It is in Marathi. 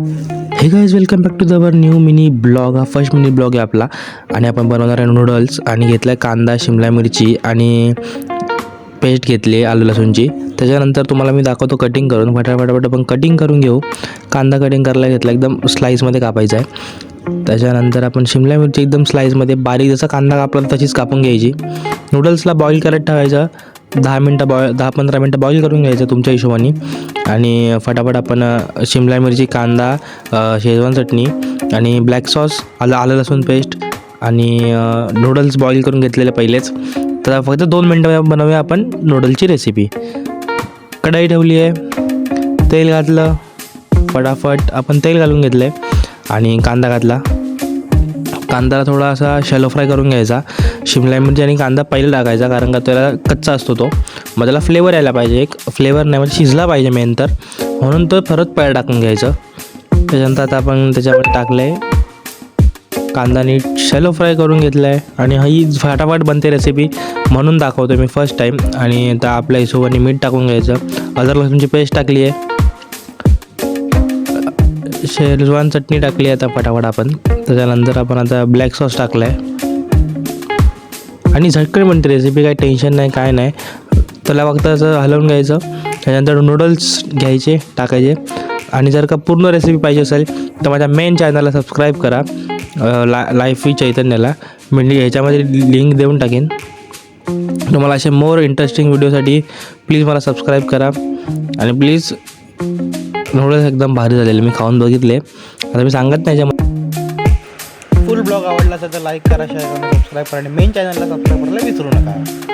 हे guys, welcome back to our new mini blog. हा फर्स्ट मिनी ब्लॉग आहे आपला आणि आपण बनवणार आहे नूडल्स. आणि घेतला आहे कांदा, शिमला मिरची आणि पेस्ट घेतली आहे आलू लसूणची. त्याच्यानंतर तुम्हाला मी दाखवतो कटिंग करून. फटाफट आपण कटिंग करून घेऊ. कांदा कटिंग करायला घेतला, एकदम स्लाईसमध्ये कापायचा आहे. त्याच्यानंतर आपण शिमला मिरची एकदम स्लाईसमध्ये बारीक, जसा कांदा कापला तशीच कापून घ्यायची. नूडल्सला बॉईल करत ठेवायचं. 10-15 मिनटं बॉईल करून घ्यायचं तुमच्या हिशोबाने. आणि फटाफट आपण शिमला मिरची, कांदा, शेजवान चटणी आणि ब्लॅक सॉस, आलं लसूण पेस्ट आणि नूडल्स बॉईल करून घेतलेले पहिलेच. तर फक्त 2 मिनटं बनवूया आपण नूडल्सची रेसिपी. कढई ठेवली आहे, तेल घातलं. फटाफट आपण तेल घालून घेतलं आहे आणि कांदा घातला. कांदा थोडासा शॅलो फ्राय करून घ्यायचा. शिमला मिरची आणि कांदा पहिला टाकायचा, कारण का त्याला कच्चा असतो तो. मग त्याला फ्लेवर यायला पाहिजे, एक फ्लेवर नाही म्हणजे शिजला पाहिजे मेन तर, म्हणून तो परत पहिला टाकून घ्यायचं. त्याच्यानंतर आता आपण त्याच्यावर टाकलं आहे कांदा, नीट शॅलो फ्राय करून घेतला आहे. आणि ही फटाफट बनते रेसिपी म्हणून दाखवतो मी फर्स्ट टाईम. आणि आता आपल्या हिशोबाने मीठ टाकून घ्यायचं. अदरक लसूणची पेस्ट टाकली आहे, शेजवान चटणी टाकली आहे आता फटाफट आपण. त्याच्यानंतर आपण आता ब्लॅक सॉस टाकला आहे आणि झटकन बनते रेसिपी, काही टेन्शन नाही, काय नाही. त्याला फक्त असं हलवून घ्यायचं. त्याच्यानंतर नूडल्स घ्यायचे, टाकायचे. आणि जर का पूर्ण रेसिपी पाहिजे असेल तर माझ्या मेन चॅनलला सबस्क्राईब करा, लाईफ विथ चैतन्याला. मी ह्याच्यामध्ये लिंक देऊन टाकेन. तुम्हाला असे मोर इंटरेस्टिंग व्हिडिओसाठी प्लीज मला सबस्क्राईब करा. आणि प्लीज, नूडल्स एकदम भारी झालेले, मी खाऊन बघितले. आता मी सांगत नाही याच्यामध्ये. फुल ब्लॉग आवडला असेल तर लाईक करा, शेअर करा, सबस्क्राईब करा आणि मेन चॅनलला सबस्क्राईब करायला विसरू नका.